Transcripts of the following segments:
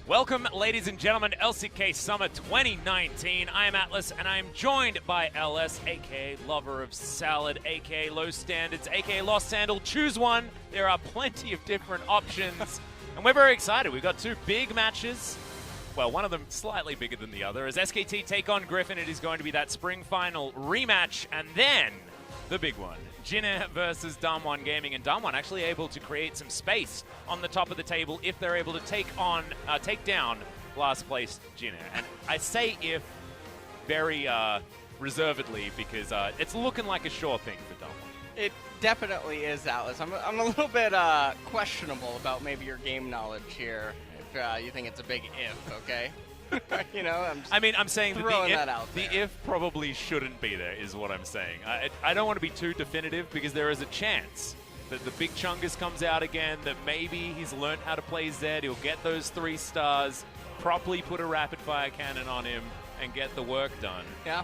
Welcome, ladies and gentlemen, to LCK Summer 2019. I am Atlas, and I am joined by LS, aka Lover of Salad, aka Low Standards, aka Lost Sandal. Choose one. There are plenty of different options, and we're very excited. We've got two big matches. Well, one of them slightly bigger than the other. As SKT take on Griffin, it is going to be that spring final rematch, and then the big one. Jinner versus Doran Gaming, and Doran actually able to create some space on the top of the table if they're able to take down last place Jinner. And I say if very reservedly because it's looking like a sure thing for Doran. It definitely is, Atlas. I'm a little bit questionable about maybe your game knowledge here. If you think it's a big if, okay? You know, I'm saying that the if probably shouldn't be there is what I'm saying. I don't want to be too definitive because there is a chance that the big Chungus comes out again, that maybe he's learned how to play Zed, he'll get those 3 stars, properly put a rapid fire cannon on him, and get the work done. Yeah.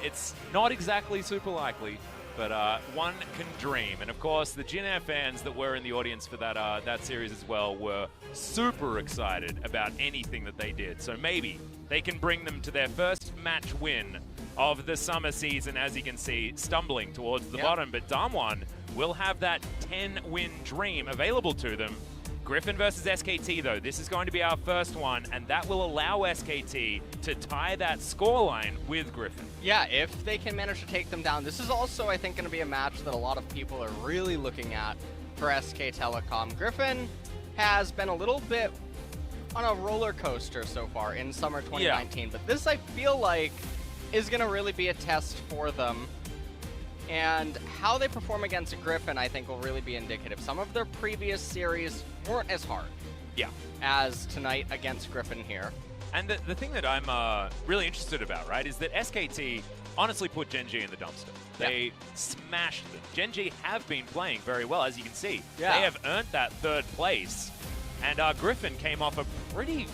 It's not exactly super likely, but one can dream. And of course, the Jinner fans that were in the audience for that series as well were super excited about anything that they did. So maybe they can bring them to their first match win of the summer season, as you can see, stumbling towards the bottom. But Doran will have that 10-win dream available to them. Griffin versus SKT, though, this is going to be our first one, and that will allow SKT to tie that scoreline with Griffin. Yeah, if they can manage to take them down. This is also, I think, going to be a match that a lot of people are really looking at for SK Telecom. Griffin has been a little bit on a roller coaster so far in summer 2019, but this, I feel like, is going to really be a test for them. And how they perform against Griffin, I think, will really be indicative. Some of their previous series weren't as hard as tonight against Griffin here. And the thing that I'm really interested about, right, is that SKT honestly put Gen G in the dumpster. They smashed them. Gen G have been playing very well, as you can see. They have earned that 3rd place. And Griffin came off a pretty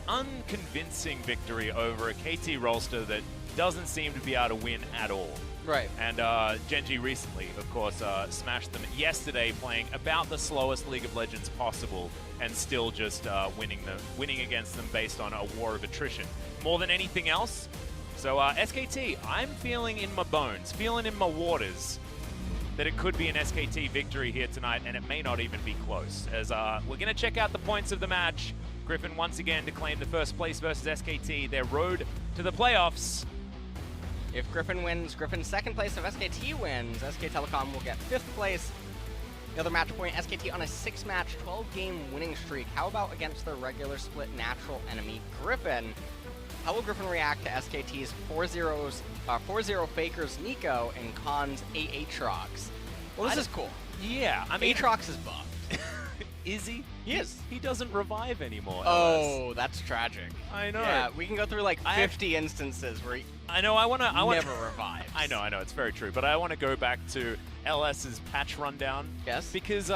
unconvincing victory over a KT roster that doesn't seem to be able to win at all. Right. And Gen G recently, of course, smashed them yesterday, playing about the slowest League of Legends possible, and still just winning against them based on a war of attrition. More than anything else. So SKT, I'm feeling in my bones, feeling in my waters, that it could be an SKT victory here tonight, and it may not even be close. As we're going to check out the points of the match. Griffin once again to claim the first place versus SKT, their road to the playoffs. If Griffin wins, Griffin's 2nd place. If SKT wins, SK Telecom will get 5th place. The other match point, SKT on a 6-match, 12-game winning streak. How about against their regular split natural enemy, Griffin? How will Griffin react to SKT's 4-0 Fakers Nico and Kahn's Aatrox? Well, this is cool. Yeah, I mean, Aatrox is buffed. Is he? He is. He doesn't revive anymore. Oh, that's tragic. I know. Yeah, we can go through like 50 instances where he never revives. I know, it's very true. But I want to go back to LS's patch rundown. Yes. Because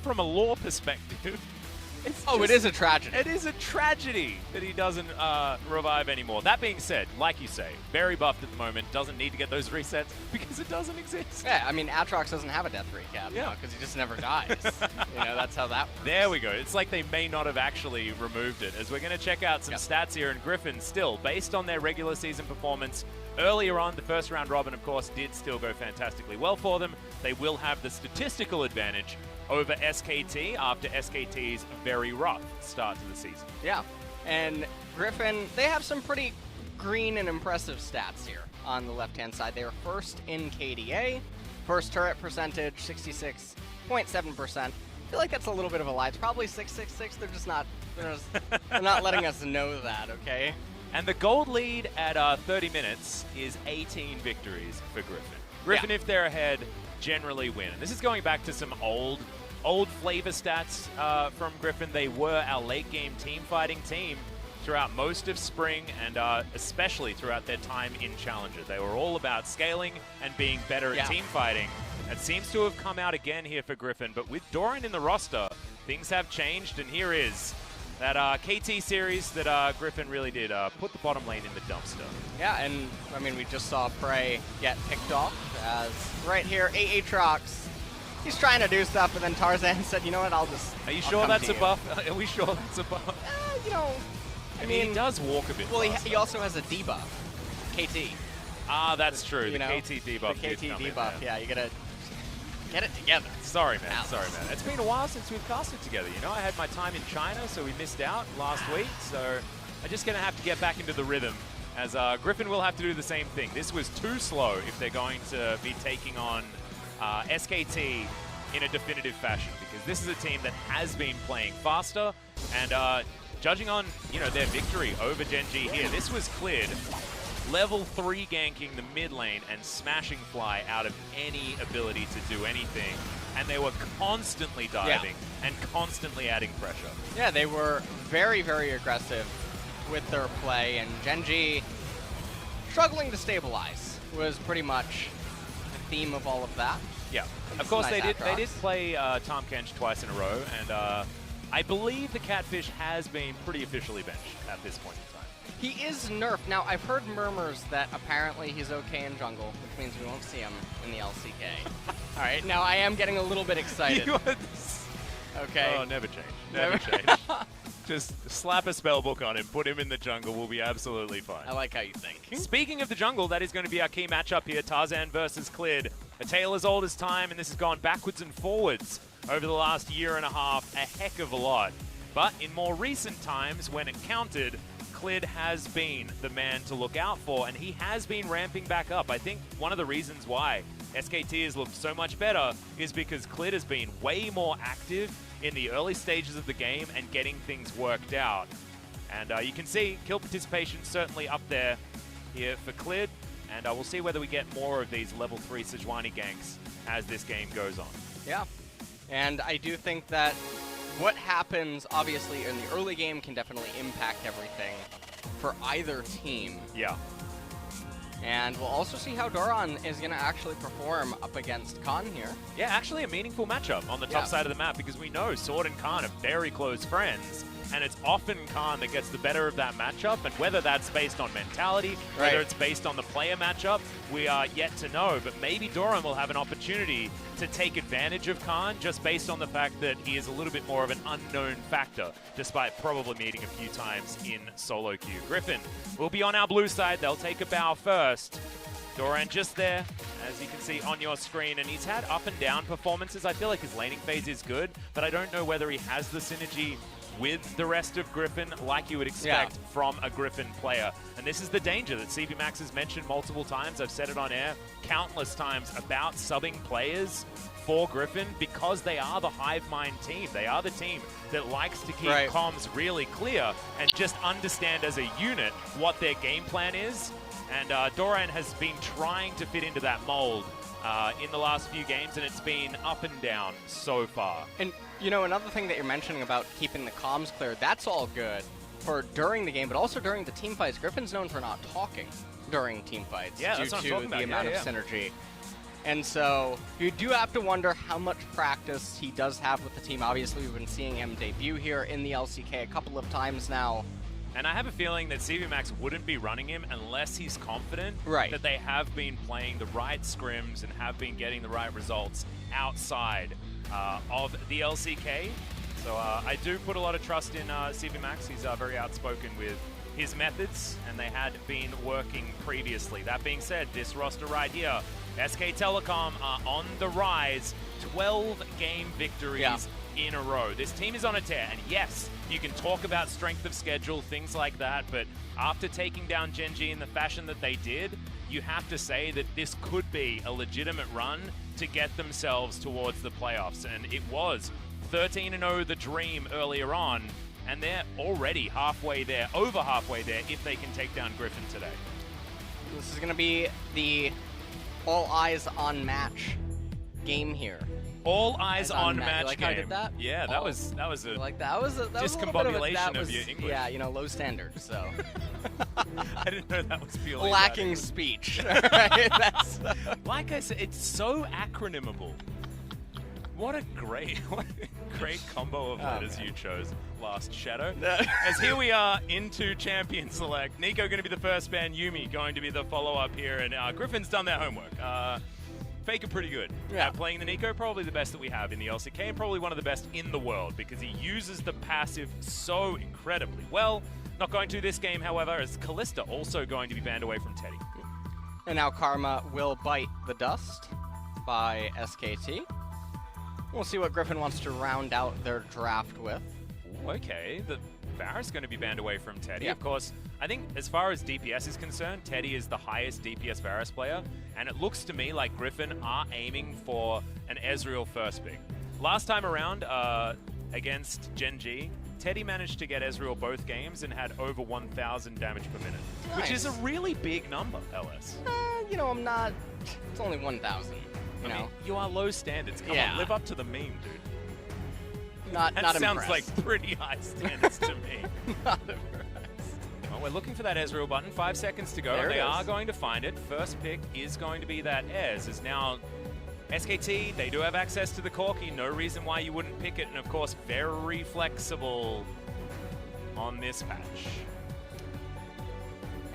from a lore perspective, it is a tragedy. It is a tragedy that he doesn't revive anymore. That being said, like you say, very buffed at the moment, doesn't need to get those resets because it doesn't exist. Yeah, I mean, Aatrox doesn't have a death recap because he just never dies. You know, that's how that works. There we go. It's like they may not have actually removed it, as we're going to check out some stats here. And Griffin still, based on their regular season performance, earlier on, the first round robin, of course, did still go fantastically well for them. They will have the statistical advantage over SKT after SKT's very rough start to the season. Yeah, and Griffin, they have some pretty green and impressive stats here on the left-hand side. They were 1st in KDA, first turret percentage, 66.7%. I feel like that's a little bit of a lie. It's probably 666. They're just not, they're not letting us know that, okay? And the gold lead at 30 minutes is 18 victories for Griffin. Griffin, if they're ahead, generally win. And this is going back to some old flavor stats from Griffin. They were our late game team fighting team throughout most of spring and especially throughout their time in Challenger. They were all about scaling and being better at team fighting. That seems to have come out again here for Griffin, but with Doran in the roster, things have changed, and here is that KT series that Griffin really did put the bottom lane in the dumpster. Yeah, and I mean, we just saw Prey get picked off as right here, Aatrox. He's trying to do stuff, and then Tarzan said, you know what, I'll Are you sure that's a buff? Are we sure that's a buff? you know, I mean, he does walk a bit well, faster. he also has a debuff, KT. Ah, that's true. The You know, KT debuff. The KT did come in debuff, there. yeah, you gotta get it together. Sorry, man. Alex. Sorry, man. It's been a while since we've casted together. You know, I had my time in China, so we missed out last week. So I'm just going to have to get back into the rhythm, as Griffin will have to do the same thing. This was too slow if they're going to be taking on SKT in a definitive fashion, because this is a team that has been playing faster. And judging on, you know, their victory over Gen G here, this was Clid level 3 ganking the mid lane and smashing Fly out of any ability to do anything. And they were constantly diving and constantly adding pressure. Yeah, they were very, very aggressive with their play, and Gen G struggling to stabilize was pretty much the theme of all of that. Yeah, It's of course nice they after did play Tom Kench twice in a row, and I believe the Catfish has been pretty officially benched at this point in time. He is nerfed. Now, I've heard murmurs that apparently he's okay in jungle, which means we won't see him in the LCK. All right, now I am getting a little bit excited. Okay. Oh, never change. Never change. Just slap a spellbook on him, put him in the jungle, we'll be absolutely fine. I like how you think. Speaking of the jungle, that is going to be our key matchup here, Tarzan versus Clid. A tale as old as time, and this has gone backwards and forwards over the last year and a half, a heck of a lot. But in more recent times, when it counted, Clid has been the man to look out for, and he has been ramping back up. I think one of the reasons why SKT has looked so much better is because Clid has been way more active in the early stages of the game and getting things worked out. And you can see kill participation certainly up there here for Clid, and we'll see whether we get more of these level 3 Sejuani ganks as this game goes on. Yeah, and I do think that what happens, obviously, in the early game can definitely impact everything for either team. Yeah. And we'll also see how Doran is going to actually perform up against Kahn here. Yeah, actually a meaningful matchup on the top side of the map, because we know Sword and Kahn are very close friends, and it's often Kahn that gets the better of that matchup, and whether that's based on mentality, whether it's based on the player matchup, we are yet to know, but maybe Doran will have an opportunity to take advantage of Kahn just based on the fact that he is a little bit more of an unknown factor, despite probably meeting a few times in solo queue. Griffin will be on our blue side. They'll take a bow first. Doran just there, as you can see on your screen, and he's had up and down performances. I feel like his laning phase is good, but I don't know whether he has the synergy with the rest of Griffin like you would expect from a Griffin player. And this is the danger that CV Max has mentioned multiple times. I've said it on air countless times about subbing players for Griffin, because they are the hive mind team. They are the team that likes to keep comms really clear and just understand as a unit what their game plan is. And Doran has been trying to fit into that mold in the last few games, and it's been up and down so far. And, you know, another thing that you're mentioning about keeping the comms clear, that's all good for during the game, but also during the team fights. Griffin's known for not talking during team fights due to the amount of synergy. And so you do have to wonder how much practice he does have with the team. Obviously, we've been seeing him debut here in the LCK a couple of times now. And I have a feeling that CV Max wouldn't be running him unless he's confident that they have been playing the right scrims and have been getting the right results outside of the LCK. So I do put a lot of trust in CV Max. He's very outspoken with his methods, and they had been working previously. That being said, this roster right here, SK Telecom are on the rise, 12 game victories in a row. This team is on a tear, and yes, you can talk about strength of schedule, things like that, but after taking down Gen G in the fashion that they did, you have to say that this could be a legitimate run to get themselves towards the playoffs. And it was 13-0 the dream earlier on, and they're already halfway there, over halfway there, if they can take down Griffin today. This is going to be the all eyes on match game here. All eyes on match you like game. How I did that? Yeah, that was a like that was a discombobulation of your English. Yeah, you know, low standard. So I didn't know that was purely lacking speech. Right? That's like I said, it's so acronymable. What a great combo of letters you chose, Last Shadow. As here we are into Champion Select. Nico going to be the first ban, Yuumi going to be the follow-up here, and Griffin's done their homework. FLICKR pretty good. Yeah. Playing the Nico, probably the best that we have in the LCK, and probably one of the best in the world because he uses the passive so incredibly well. Not going to this game, however, as Kalista also going to be banned away from Teddy. And now Karma will bite the dust by SKT. We'll see what Griffin wants to round out their draft with. Okay, the Varus going to be banned away from Teddy. Yep. Of course, I think as far as DPS is concerned, Teddy is the highest DPS Varus player, and it looks to me like Griffin are aiming for an Ezreal first pick. Last time around against Gen G, Teddy managed to get Ezreal both games and had over 1,000 damage per minute, which is a really big number, LS. You know, I'm not... It's only 1,000, you know? I mean, you are low standards. Come on, live up to the meme, dude. Not That sounds impressed. like pretty high standards to me. Not impressed. Well, we're looking for that Ezreal button. 5 seconds to go. There it They is. are going to find it. First pick is going to be that Ez. Is now SKT. They do have access to the Corki. No reason why you wouldn't pick it. And of course, very flexible on this patch.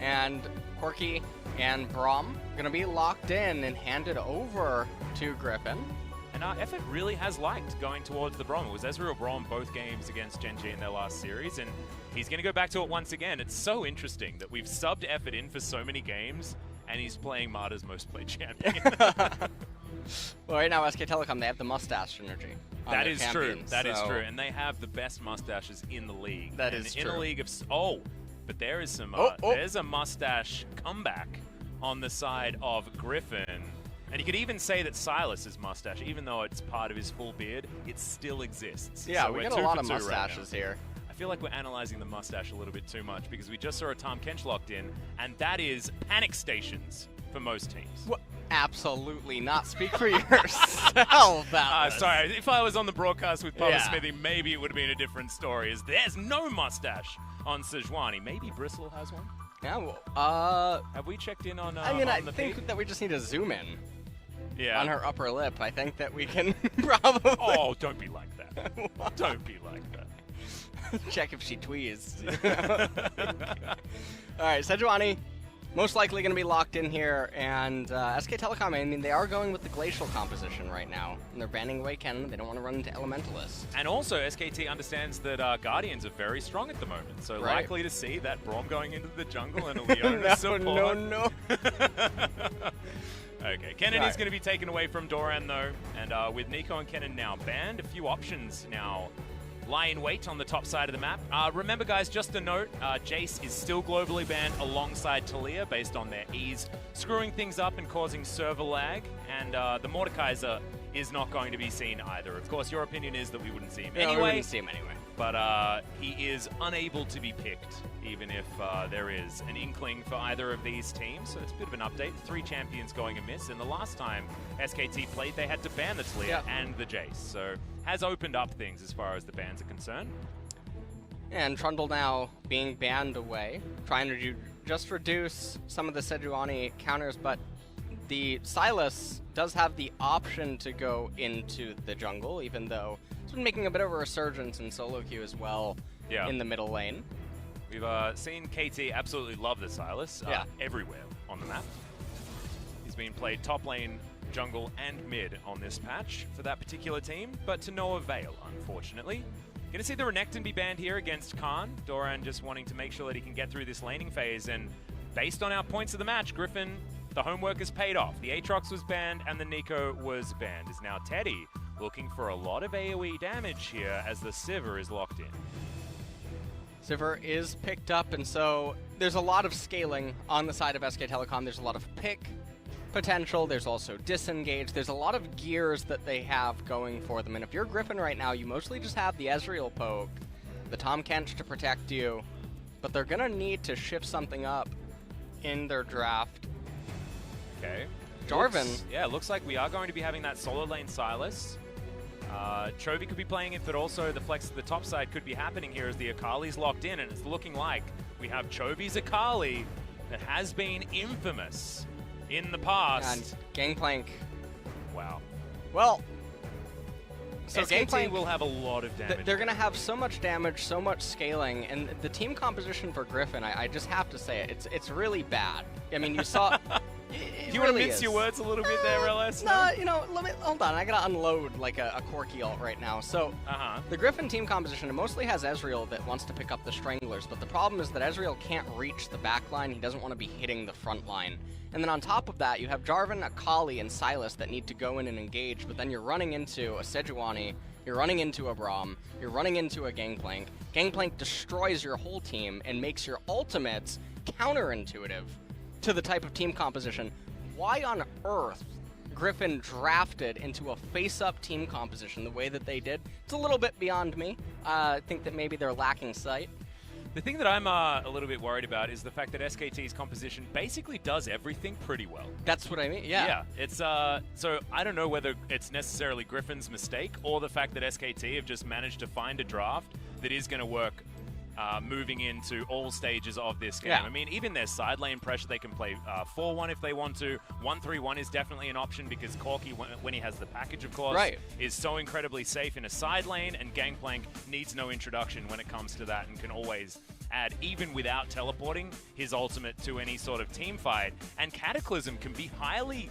And Corki and Braum gonna be locked in and handed over to Griffin. And Effort really has liked going towards the Braum. It was Ezreal Braum both games against Gen G in their last series, and he's going to go back to it once again. It's so interesting that we've subbed Effort in for so many games, and he's playing Marta's most played champion. Well, right now, SK Telecom, they have the mustache synergy. That is true. Champions, That is so- true. And they have the best mustaches in the league. That and is in true. a league of... Oh, but there is some... Oh. There's a mustache comeback on the side of Griffin. And you could even say that Silas's mustache, even though it's part of his full beard, it still exists. Yeah, So we we're got a 2 lot for of 2 right now. mustaches here. I feel like we're analyzing the mustache a little bit too much because we just saw a Tom Kench locked in, and that is panic stations for most teams. What? Absolutely not. Speak for yourself, Atlas. Sorry, if I was on the broadcast with Papa Yeah. Smithy, maybe it would have been a different story. As there's no mustache on Sejuani. Maybe Bristle has one. Yeah, well, Have we checked in on? I mean, I on the think feed? that we just need to zoom in Yeah. on her upper lip. I think that we can probably Oh, don't be like that. Don't be like that. check if she tweezed. All right, Sejuani, most likely going to be locked in here, and SK Telecom, I mean, they are going with the glacial composition right now, and they're banning away Cannon. They don't want to run into Elementalist. And also, SKT understands that Guardians are very strong at the moment, so Right. likely to see that Braum going into the jungle and a Leona no, support. no. Okay, Kennen Right. is going to be taken away from Doran, though, and with Nico and Kennen now banned, a few options now lie in wait on the top side of the map. Remember, guys, just a note, Jace is still globally banned alongside Talia based on their ease, screwing things up and causing server lag, and the Mordekaiser is not going to be seen either. Of course, your opinion is that we wouldn't see him No, we anyway. wouldn't see him anyway. But he is unable to be picked, even if there is an inkling for either of these teams. So it's a bit of an update. 3 champions going amiss. And the last time SKT played, they had to ban the Talia and the Jace. So has opened up things as far as the bans are concerned. And Trundle now being banned away, trying to just reduce some of the Sejuani counters, but the Silas does have the option to go into the jungle, even though it's been making a bit of a resurgence in solo queue as well in the middle lane. We've seen KT absolutely love the Silas everywhere on the map. He's been played top lane, jungle, and mid on this patch for that particular team, but to no avail, unfortunately. Going to see the Renekton be banned here against Kahn. Doran just wanting to make sure that he can get through this laning phase, and based on our points of the match, Griffin, the homework has paid off. The Aatrox was banned and the Nico was banned. Is now Teddy looking for a lot of AoE damage here as the Sivir is locked in. Sivir is picked up, and so there's a lot of scaling on the side of SK Telecom. There's a lot of pick potential. There's also disengage. There's a lot of gears that they have going for them. And if you're Griffin right now, you mostly just have the Ezreal poke, the Tom Kench to protect you, but they're going to need to shift something up in their draft. Okay. Jarvan. Looks like we are going to be having that solo lane Silas. Chovy could be playing it, but also the flex to the top side could be happening here as the Akali's locked in, and it's looking like we have Chovy's Akali that has been infamous in the past. And Gangplank. Wow. Well, so SKT Gangplank will have a lot of damage. They're going to have so much damage, so much scaling, and the team composition for Griffin, I just have to say it, it's really bad. I mean, you saw Do you want to mince your words a little bit there, LS? No, you know, hold on. I gotta unload like a quirky ult right now. So, the Griffin team composition, it mostly has Ezreal that wants to pick up the Stranglers, but the problem is that Ezreal can't reach the back line. He doesn't want to be hitting the front line. And then on top of that, you have Jarvan, Akali, and Sylas that need to go in and engage, but then you're running into a Sejuani, you're running into a Braum, you're running into a Gangplank. Gangplank destroys your whole team and makes your ultimates counterintuitive to the type of team composition. Why on earth Griffin drafted into a face-up team composition the way that they did, it's a little bit beyond me. I think that maybe they're lacking sight. The thing that I'm a little bit worried about is the fact that SKT's composition basically does everything pretty well. That's what I mean, yeah. Yeah, it's so I don't know whether it's necessarily Griffin's mistake or the fact that SKT have just managed to find a draft that is going to work moving into all stages of this game. Yeah. I mean, even their side lane pressure, they can play 4-1 if they want to. 1-3-1 is definitely an option because Corki, when he has the package, of course, is so incredibly safe in a side lane, and Gangplank needs no introduction when it comes to that and can always add, even without teleporting, his ultimate to any sort of team fight. And Cataclysm can be highly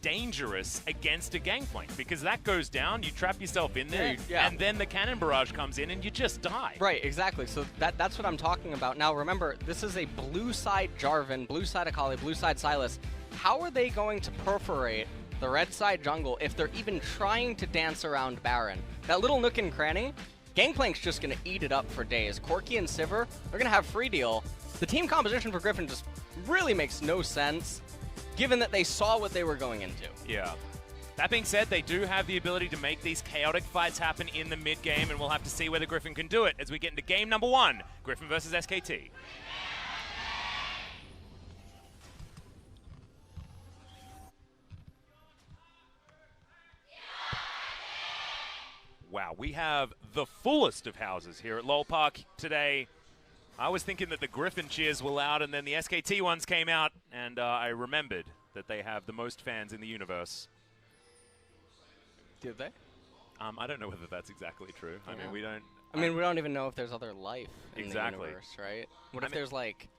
dangerous against a Gangplank because that goes down, you trap yourself in there, and then the cannon barrage comes in and you just die. Right, exactly. So that's what I'm talking about. Now remember, this is a blue side Jarvan, blue side Akali, blue side Sylas. How are they going to perforate the red side jungle if they're even trying to dance around Baron? That little nook and cranny, Gangplank's just going to eat it up for days. Corki and Sivir, they're going to have free deal. The team composition for Griffin just really makes no sense, given that they saw what they were going into. Yeah. That being said, they do have the ability to make these chaotic fights happen in the mid-game, and we'll have to see whether Griffin can do it as we get into game number 1, Griffin versus SKT. Wow, we have the fullest of houses here at LoL Park today. I was thinking that the Griffin cheers were loud, and then the SKT ones came out, and I remembered that they have the most fans in the universe. Did they? I don't know whether that's exactly true. Yeah. I mean, we don't... we don't even know if there's other life in the universe, right? What if there's like...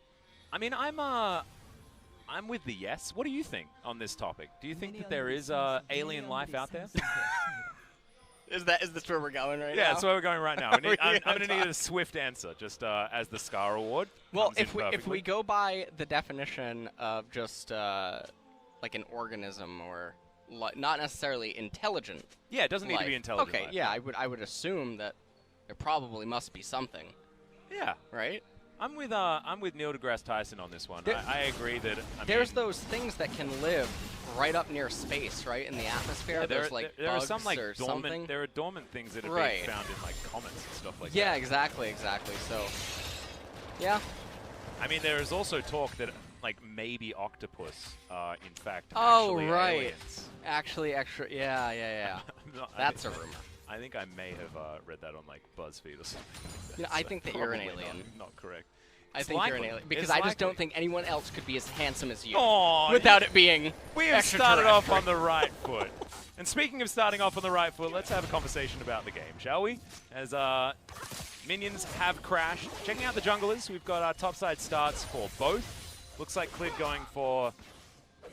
I mean, I'm with the yes. What do you think on this topic? Do you think that there is alien life out there? Is this where we're going right now? Yeah, that's where we're going right now. I'm going to need a swift answer, just as the Scar Award. Well, if we go by the definition of just like an organism or not necessarily intelligent. Yeah, it doesn't need to be intelligent. Okay, life. yeah, I would assume that there probably must be something. Yeah. Right? I'm with Neil deGrasse Tyson on this one. I agree that there's those things that can live right up near space, right, in the atmosphere. Yeah, there's like there are some like or dormant. something. There are dormant things that are being found in like comets and stuff like that. Yeah, exactly. So, yeah. I mean, there is also talk that like maybe octopus are in fact actually right. Aliens. Actually, yeah. That's a rumor. I think I may have read that on like BuzzFeed or something. You know, I think that you're an alien. Not correct. I think you're an alien because I just don't think anyone else could be as handsome as you without it being. We have started off on the right foot. And speaking of starting off on the right foot, let's have a conversation about the game, shall we? As minions have crashed. Checking out the junglers, we've got our topside starts for both. Looks like Clid going for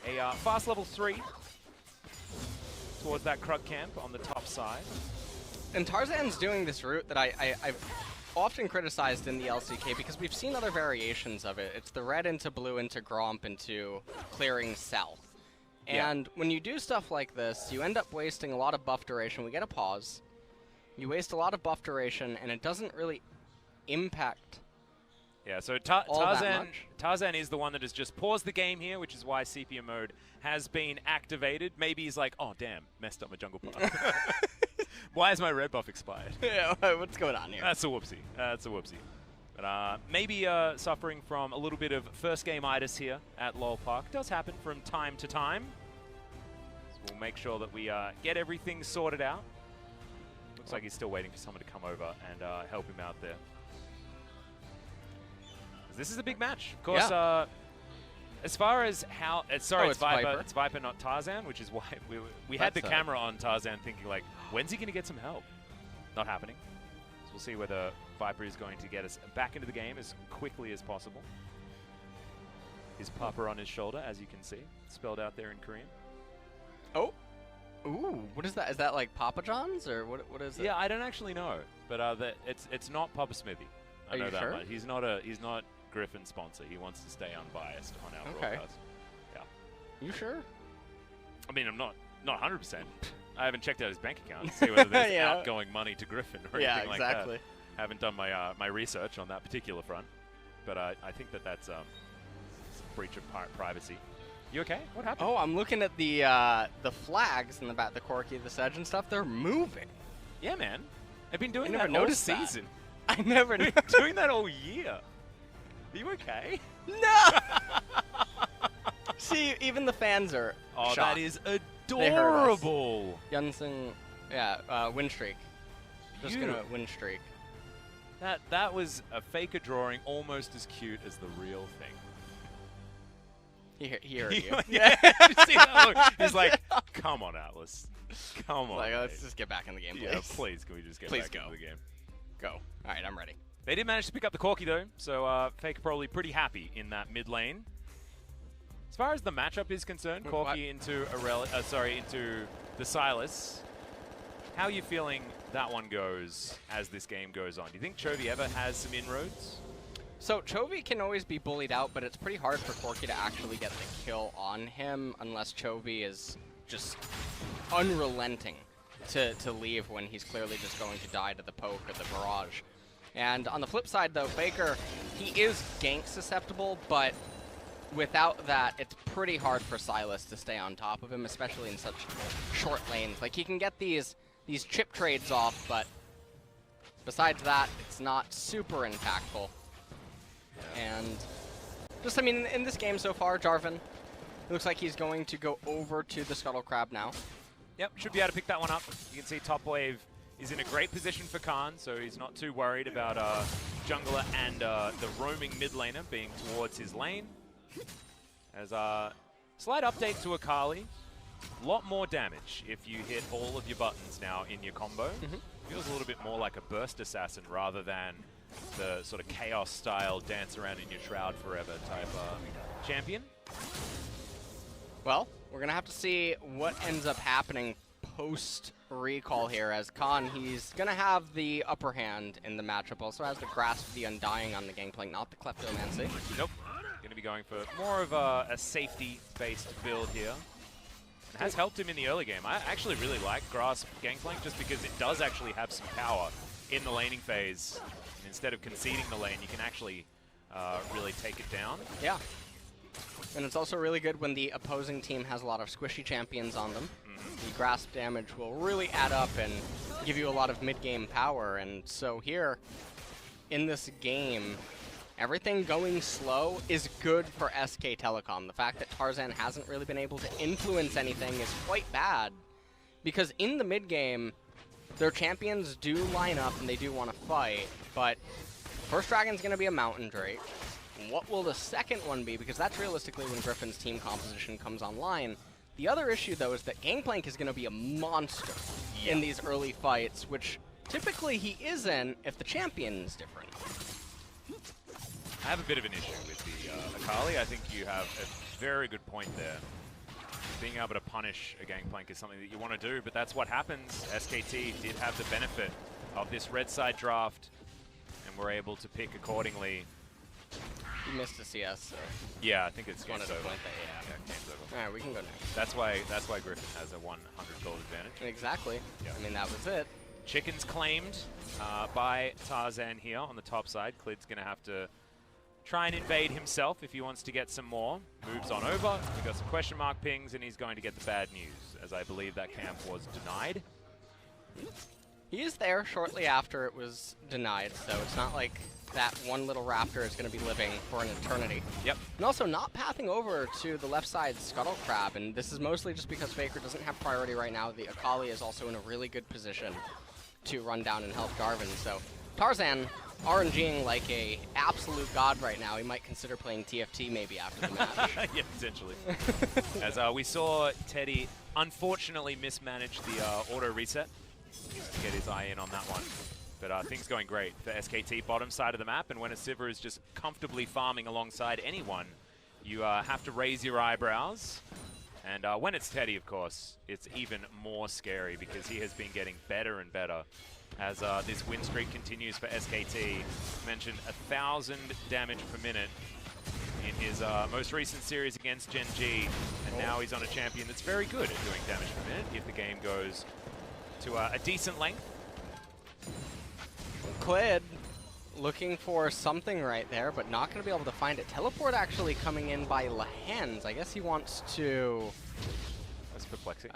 a fast level 3 towards that Krug camp on the top side. And Tarzan's doing this route that I've often criticized in the LCK because we've seen other variations of it. It's the red into blue into Gromp into clearing south. And when you do stuff like this, you end up wasting a lot of buff duration. We get a pause. You waste a lot of buff duration, and it doesn't really impact. Yeah, so Tarzan is the one that has just paused the game here, which is why sepia mode has been activated. Maybe he's like, oh, damn, messed up my jungle path. Why is my red buff expired? Yeah, what's going on here? That's a whoopsie. That's a whoopsie. But maybe suffering from a little bit of first game-itis here at LoL Park. Does happen from time to time. So we'll make sure that we get everything sorted out. Looks like he's still waiting for someone to come over and help him out there. This is a big match. Of course, as far as how... sorry, it's Viper. It's Viper, not Tarzan, which is why we had the camera on Tarzan thinking, like, when's he going to get some help? Not happening. So we'll see whether Viper is going to get us back into the game as quickly as possible. his papa on his shoulder, as you can see, spelled out there in Korean. Oh. Ooh, what is that? Is that like Papa John's or what is it? Yeah, I don't actually know, but it's not Papa Smithy. I know that much. He's not Griffin's sponsor. He wants to stay unbiased on our broadcast. Yeah. You sure? I mean, I'm not 100%. I haven't checked out his bank account to see whether there's outgoing money to Griffin or anything like that. Haven't done my research on that particular front, but I think that's breach of privacy. You okay? What happened? Oh, I'm looking at the flags in the back, the Corki, the Sedge and stuff. They're moving. Yeah, man. I've been doing that all season. I never been doing that all year. Are you okay? No! See, even the fans are shocked. That is adorable. Yunsung, win streak. Just gonna win streak. That was a FLICKR drawing almost as cute as the real thing. He heard you. Yeah. See that look? He's like, come on, Atlas. Come on. Like, let's just get back in the game, please. Yeah, please. Can we just get back into the game? Go. All right, I'm ready. They did manage to pick up the Corki, though, so FLICKR probably pretty happy in that mid lane. As far as the matchup is concerned, Corki into the Silas. How are you feeling that one goes as this game goes on? Do you think Chovy ever has some inroads? So Chovy can always be bullied out, but it's pretty hard for Corki to actually get the kill on him unless Chovy is just unrelenting to leave when he's clearly just going to die to the poke or the barrage. And on the flip side, though, FLICKR, he is gank susceptible, but without that, it's pretty hard for Silas to stay on top of him, especially in such short lanes. Like, he can get these chip trades off, but besides that, it's not super impactful. And just, I mean, in this game so far, Jarvan, it looks like he's going to go over to the Scuttle Crab now. Yep, should be able to pick that one up. You can see top wave is in a great position for Kahn, so he's not too worried about jungler and the roaming mid laner being towards his lane. As a slight update to Akali, a lot more damage if you hit all of your buttons now in your combo. Feels a little bit more like a burst assassin rather than the sort of chaos style dance around in your shroud forever type champion. Well, we're going to have to see what ends up happening post-recall here, as Kahn, he's going to have the upper hand in the matchup. Also has to grasp the Undying on the Gangplank, not the Kleptomancy. Nope. Going to be going for more of a safety-based build here. It has helped him in the early game. I actually really like Grasp Gangplank just because it does actually have some power in the laning phase. And instead of conceding the lane, you can actually really take it down. Yeah. And it's also really good when the opposing team has a lot of squishy champions on them. The grasp damage will really add up and give you a lot of mid-game power. And so here, in this game, everything going slow is good for SK Telecom. The fact that Tarzan hasn't really been able to influence anything is quite bad, because in the mid-game, their champions do line up and they do want to fight, but first dragon's going to be a Mountain Drake. What will the second one be? Because that's realistically when Griffin's team composition comes online. The other issue, though, is that Gangplank is going to be a monster in these early fights, which typically he isn't if the champion is different. I have a bit of an issue with the Akali. I think you have a very good point there. Being able to punish a Gangplank is something that you want to do, but that's what happens. SKT did have the benefit of this red side draft, and were able to pick accordingly. You missed a CS, so yeah, I think it's game's over. Yeah, game's over. All right, we can go next. That's why Griffin has a 100 gold advantage. Exactly. Yeah. I mean, that was it. Chicken's claimed by Tarzan here on the top side. Clid's going to have to try and invade himself if he wants to get some more. Moves on over. We've got some question mark pings, and he's going to get the bad news, as I believe that camp was denied. He is there shortly after it was denied, so it's not like that one little raptor is going to be living for an eternity. Yep. And also not pathing over to the left side Scuttle Crab, and this is mostly just because FLICKR doesn't have priority right now. The Akali is also in a really good position to run down and help Jarvan, so Tarzan RNGing like a absolute god right now. He might consider playing TFT maybe after the match. Yeah, potentially. As we saw Teddy unfortunately mismanage the auto reset to get his eye in on that one. But things going great for SKT bottom side of the map, and when a Sivir is just comfortably farming alongside anyone, you have to raise your eyebrows. And when it's Teddy, of course, it's even more scary because he has been getting better and better as this win streak continues for SKT. Mentioned 1,000 damage per minute in his most recent series against Gen G, and now he's on a champion that's very good at doing damage per minute if the game goes to a decent length. Clid looking for something right there, but not going to be able to find it. Teleport actually coming in by Lehends. I guess he wants to... That's perplexing.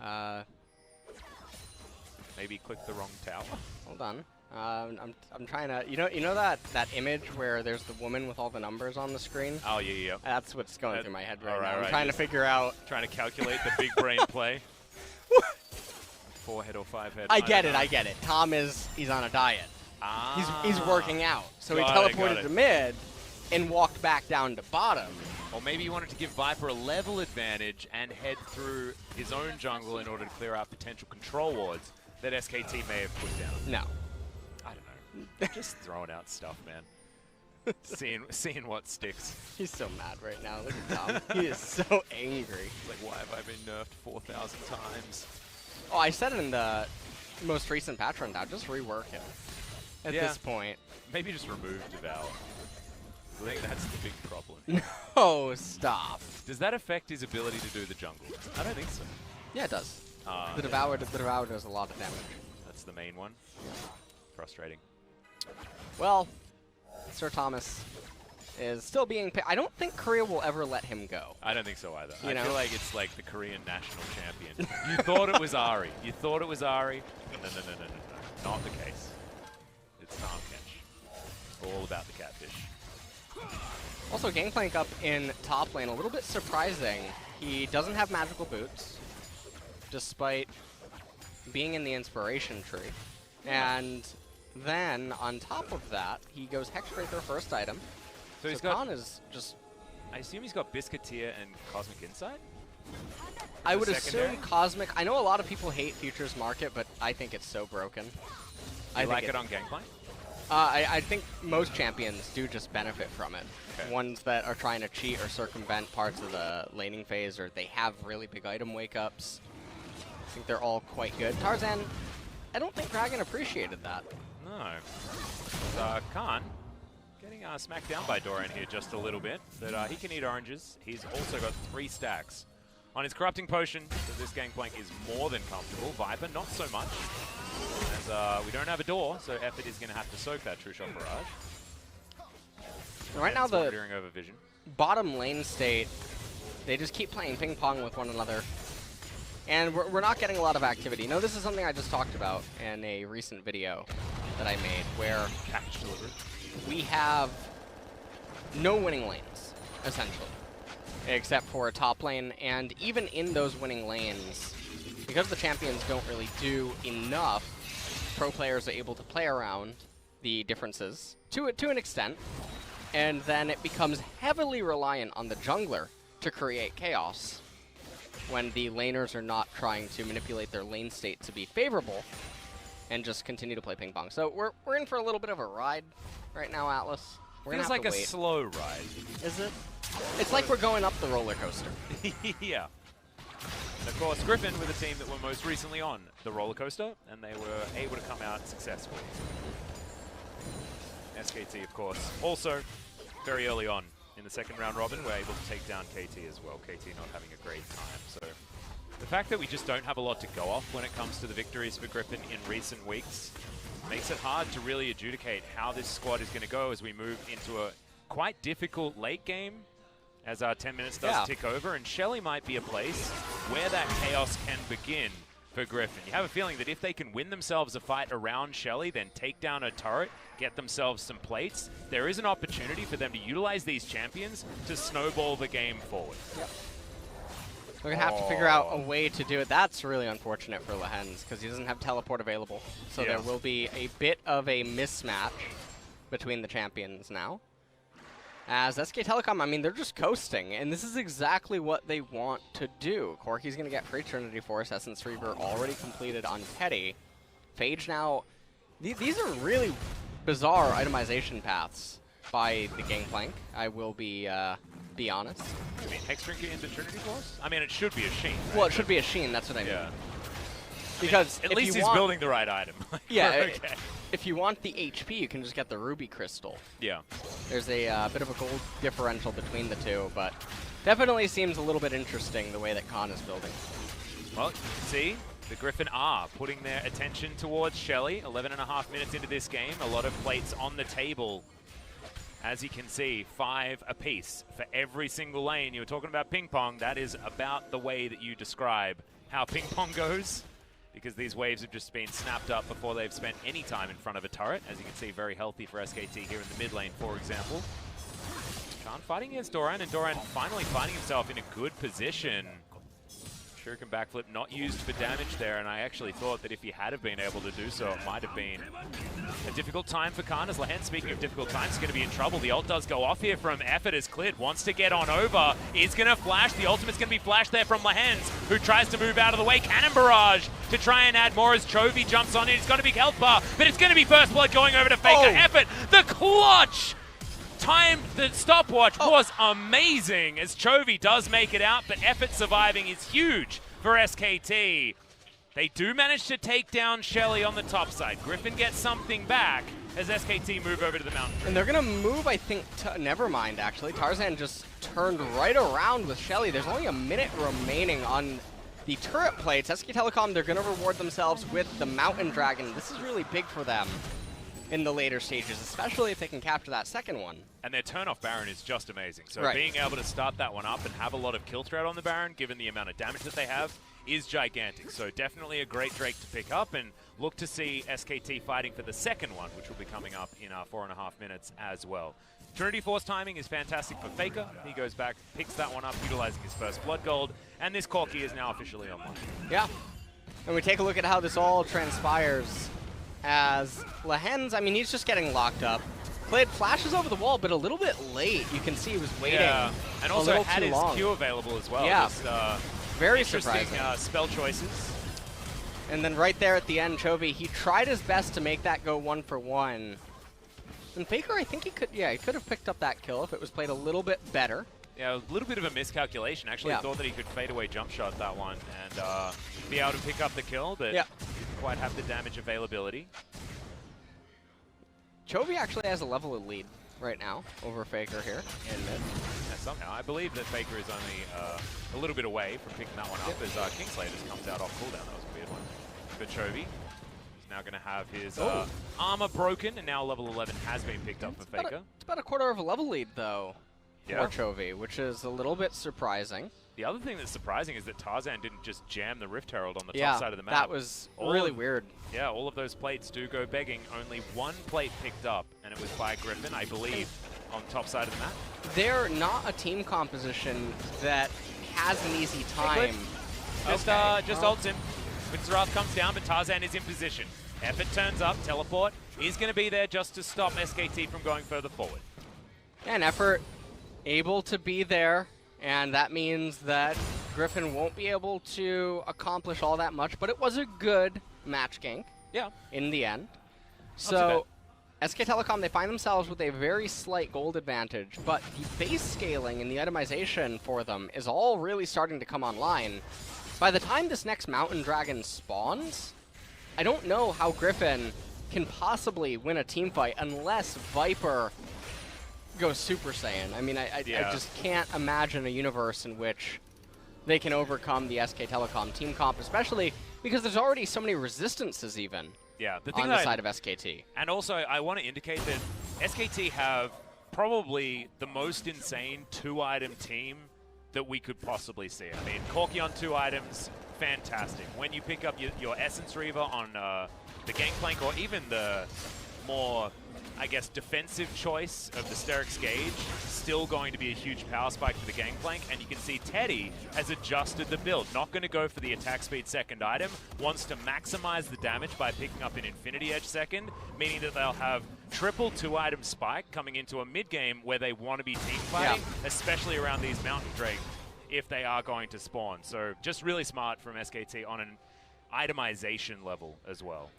Maybe click the wrong tower. Hold on. I'm trying to... You know that image where there's the woman with all the numbers on the screen? Oh, yeah. That's what's going through my head right now. Right, I'm trying to figure out... Trying to calculate the big brain play. 4 head or 5 head. I get it. Tom he's on a diet. He's working out. So he teleported to mid and walked back down to bottom. Or maybe he wanted to give Viper a level advantage and head through his own jungle in order to clear out potential control wards that SKT may have put down. No. I don't know. Just throwing out stuff, man. seeing what sticks. He's so mad right now. Look at Tom. He is so angry. Like, why have I been nerfed 4,000 times? Oh, I said it in the most recent patch rundown. Just rework it. At this point. Maybe just remove Devour. I think that's the big problem. No, stop. Does that affect his ability to do the jungle? I don't think so. Yeah, it does. The Devour does a lot of damage. That's the main one. Frustrating. Well, Sir Thomas is still being paid. I don't think Korea will ever let him go. I don't think so either. You know? Feel like it's like the Korean national champion. You thought it was Ari. You thought it was Ari. No. Not the case. It's Tom Kench. All about the catfish. Also, Gangplank up in top lane, a little bit surprising. He doesn't have magical boots, despite being in the inspiration tree. And then, on top of that, he goes Hexbreaker first item. So he's got... Kahn is just... I assume he's got Biscuiteer and Cosmic Insight? I would assume Cosmic... I know a lot of people hate Futures Market, but I think it's so broken. I like it on Gangplank? I think most champions do just benefit from it. Okay. Ones that are trying to cheat or circumvent parts of the laning phase, or they have really big item wake-ups. I think they're all quite good. Tarzan, I don't think Dragon appreciated that. No. Kahn getting smacked down by Doran here just a little bit, but he can eat oranges. He's also got 3 stacks on his Corrupting Potion, so this Gangplank is more than comfortable. Viper, not so much, as we don't have a door, so Effort is going to have to soak that True Shot Barrage. Right now, the over vision. bottom lane state, they just keep playing ping pong with one another. And we're not getting a lot of activity. No, this is something I just talked about in a recent video that I made, where Package delivered. we have no winning lanes, essentially, except for a top lane. And even in those winning lanes, because the champions don't really do enough, pro players are able to play around the differences to an extent. And then it becomes heavily reliant on the jungler to create chaos when the laners are not trying to manipulate their lane state to be favorable and just continue to play ping pong. So we're in for a little bit of a ride right now, Atlas. We're Feels gonna have like to a wait. slow ride. Is it? It's like we're going up the roller coaster. Yeah. And of course, Griffin with a team that were most recently on the roller coaster, and they were able to come out successful. SKT, of course, also very early on in the second round robin, we're able to take down KT as well. KT not having a great time. So the fact that we just don't have a lot to go off when it comes to the victories for Griffin in recent weeks makes it hard to really adjudicate how this squad is going to go as we move into a quite difficult late game as our 10 minutes does tick over. And Shelly might be a place where that chaos can begin for Griffin. You have a feeling that if they can win themselves a fight around Shelly, then take down a turret, get themselves some plates, there is an opportunity for them to utilize these champions to snowball the game forward. Yep. We're going to have to figure out a way to do it. That's really unfortunate for Lehends because he doesn't have teleport available. So there will be a bit of a mismatch between the champions now. As SK Telecom, I mean, they're just coasting, and this is exactly what they want to do. Corki's going to get free Trinity Force, Essence Reaver already completed on Teddy. Phage now, these are really bizarre itemization paths by the Gangplank. I will be honest. I mean, Hexdrinker into Trinity Force? I mean, it should be a Sheen. Right? Well, it should be a Sheen, that's what I mean. Yeah. Because I mean, at least he's building the right item. Yeah, okay. If you want the HP, you can just get the Ruby Crystal. Yeah. There's a bit of a gold differential between the two, but definitely seems a little bit interesting the way that Kahn is building. Well, you can see the Griffin are putting their attention towards Shelly. 11.5 minutes into this game, a lot of plates on the table. As you can see, 5 apiece for every single lane. You were talking about ping pong. That is about the way that you describe how ping pong goes, because these waves have just been snapped up before they've spent any time in front of a turret. As you can see, very healthy for SKT here in the mid lane, for example. Kahn fighting against Doran, and Doran finally finding himself in a good position. Shuriken backflip not used for damage there, and I actually thought that if he had have been able to do so, it might have been a difficult time for Kahn. As Lehends, speaking of difficult times, is going to be in trouble. The ult does go off here from Effort as Clid wants to get on over. Is going to flash. The ultimate's going to be flashed there from Lehends, who tries to move out of the way. Cannon Barrage to try and add more as Chovy jumps on in. It's got a big health bar, but it's going to be First Blood going over to FLICKR. Effort, the clutch! The stopwatch was amazing as Chovy does make it out, but Effort surviving is huge for SKT. They do manage to take down Shelly on the top side. Griffin gets something back as SKT move over to the mountain. And they're going to move, I think, never mind, actually. Tarzan just turned right around with Shelly. There's only a minute remaining on the turret plates. SK Telecom, they're going to reward themselves with the Mountain Dragon. This is really big for them in the later stages, especially if they can capture that second one. And their turn off Baron is just amazing. So being able to start that one up and have a lot of kill threat on the Baron, given the amount of damage that they have, is gigantic. So definitely a great Drake to pick up, and look to see SKT fighting for the second one, which will be coming up in 4.5 minutes as well. Trinity Force timing is fantastic for FLICKR. He goes back, picks that one up, utilizing his first Blood Gold, and this Corki is now officially online. Yeah. And we take a look at how this all transpires. As Lehends, I mean, he's just getting locked up. Clid flashes over the wall, but a little bit late. You can see he was waiting. Yeah, and also had his long. Q available as well. Yeah, just, very surprising surprising. Spell choices. And then right there at the end, Chovy, he tried his best to make that go 1-for-1. And FLICKR, I think he could have picked up that kill if it was played a little bit better. Yeah, a little bit of a miscalculation. Actually, thought that he could fade away jump shot that one and be able to pick up the kill, but didn't quite have the damage availability. Chovy actually has a level of lead right now over FLICKR here in mid. Yeah, somehow, I believe that FLICKR is only a little bit away from picking that one up as Kingslayer just comes out off cooldown. That was a weird one. But Chovy is now going to have his armor broken, and now level 11 has been picked up for FLICKR. It's about a quarter of a level lead, though, for Chovy, which is a little bit surprising. The other thing that's surprising is that Tarzan didn't just jam the Rift Herald on the top side of the map. That was really weird. Yeah, all of those plates do go begging. Only one plate picked up, and it was by Griffin, I believe, on top side of the map. They're not a team composition that has an easy time. Just ults him. Witzeroth comes down, but Tarzan is in position. Effort turns up, teleport is going to be there just to stop SKT from going further forward. And Effort able to be there. And that means that Griffin won't be able to accomplish all that much, but it was a good match gank in the end. So SK Telecom, they find themselves with a very slight gold advantage, but the base scaling and the itemization for them is all really starting to come online. By the time this next Mountain Dragon spawns, I don't know how Griffin can possibly win a team fight unless Viper goes Super Saiyan. I mean, I just can't imagine a universe in which they can overcome the SK Telecom team comp, especially because there's already so many resistances even on the side of SKT. And also, I want to indicate that SKT have probably the most insane 2-item team that we could possibly see. I mean, Corki on 2 items, fantastic. When you pick up your Essence Reaver on the Gangplank, or even the more, I guess, defensive choice of the Sterix Gauge, still going to be a huge power spike for the Gangplank, and you can see Teddy has adjusted the build. Not going to go for the attack speed second item, wants to maximize the damage by picking up an Infinity Edge second, meaning that they'll have triple 2-item spike coming into a mid-game where they want to be team fighting, especially around these Mountain Drake, if they are going to spawn. So just really smart from SKT on an itemization level as well.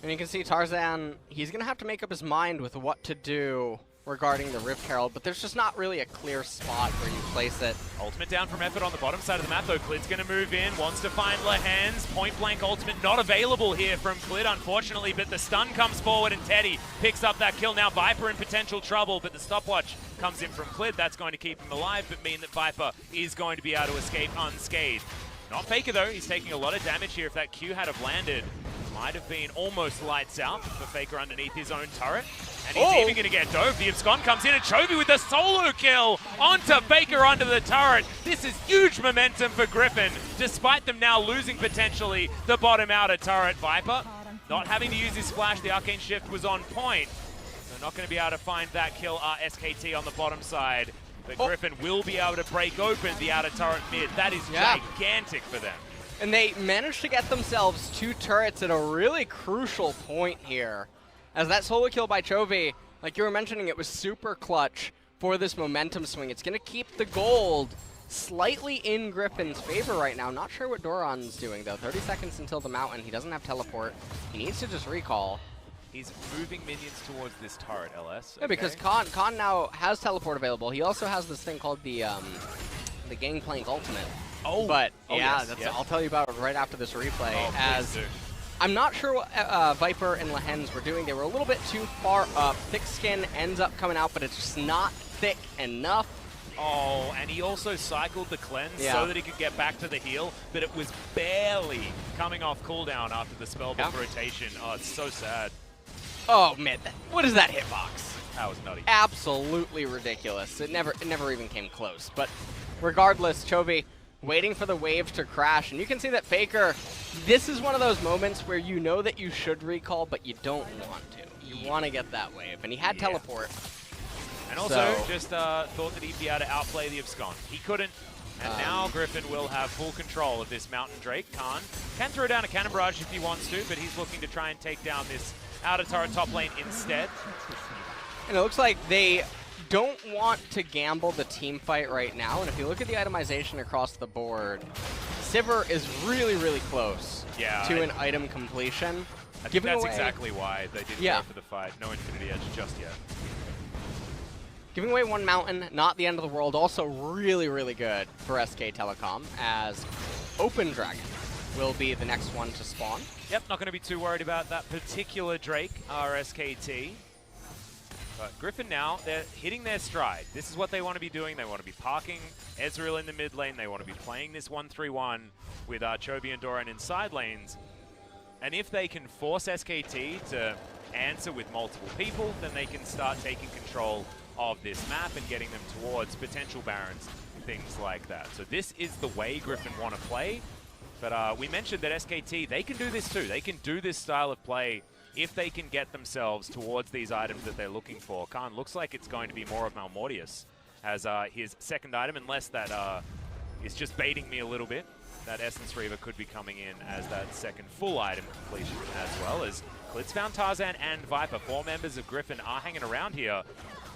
And you can see Tarzan, he's going to have to make up his mind with what to do regarding the Rift Herald, but there's just not really a clear spot where you place it. Ultimate down from Effort on the bottom side of the map, though. Clid's going to move in, wants to find Lehends. Point blank ultimate not available here from Clid, unfortunately, but the stun comes forward and Teddy picks up that kill. Now Viper in potential trouble, but the stopwatch comes in from Clid. That's going to keep him alive, but mean that Viper is going to be able to escape unscathed. Not FLICKR though, he's taking a lot of damage here. If that Q had have landed, might have been almost lights out for FLICKR underneath his own turret. And he's even going to get dove. The abscond comes in and Chovy with the solo kill onto FLICKR under the turret. This is huge momentum for Griffin, despite them now losing potentially the bottom outer turret. Viper not having to use his flash, the arcane shift was on point. So not going to be able to find that kill. SKT on the bottom side. But Griffin will be able to break open the outer turret mid. That is gigantic for them. And they managed to get themselves 2 turrets at a really crucial point here. As that solo kill by Chovy, like you were mentioning, it was super clutch for this momentum swing. It's going to keep the gold slightly in Griffin's favor right now. Not sure what Doran's doing, though. 30 seconds until the mountain. He doesn't have teleport. He needs to just recall. He's moving minions towards this turret, LS. Yeah, because Kahn now has teleport available. He also has this thing called the Gangplank Ultimate. Oh, but yes. I'll tell you about it right after this replay. Oh, as I'm not sure what Viper and Lehends were doing. They were a little bit too far up. Thick Skin ends up coming out, but it's just not thick enough. Oh, and he also cycled the cleanse so that he could get back to the heal, but it was barely coming off cooldown after the spellbook rotation. Oh, it's so sad. Oh man, what is that hitbox? That was nutty. Absolutely ridiculous. It never even came close. But regardless, Chovy waiting for the wave to crash, and you can see that FLICKR, this is one of those moments where you know that you should recall, but you don't want to. You want to get that wave, and he had teleport. And also, just thought that he'd be able to outplay the abscond. He couldn't, and now Griffin will have full control of this Mountain Drake. Kahn can throw down a cannon barrage if he wants to, but he's looking to try and take down this outer turret top lane instead. And it looks like they don't want to gamble the team fight right now, and if you look at the itemization across the board, Sivir is really, really close to an item completion. I think that's exactly why they didn't go for the fight. No Infinity Edge just yet. Giving away 1 mountain, not the end of the world. Also really, really good for SK Telecom, as Open Dragon will be the next one to spawn. Yep, not going to be too worried about that particular Drake, SKT. But Griffin now, they're hitting their stride. This is what they want to be doing. They want to be parking Ezreal in the mid lane. They want to be playing this 1-3-1 with Chovy and Doran in side lanes. And if they can force SKT to answer with multiple people, then they can start taking control of this map and getting them towards potential Barons, things like that. So this is the way Griffin want to play. But we mentioned that SKT, they can do this too. They can do this style of play if they can get themselves towards these items that they're looking for. Kahn looks like it's going to be more of Malmortius as his second item, unless that is just baiting me a little bit. That Essence Reaver could be coming in as that second full item completion, as well as Clid's found Tarzan and Viper. 4 members of Griffin are hanging around here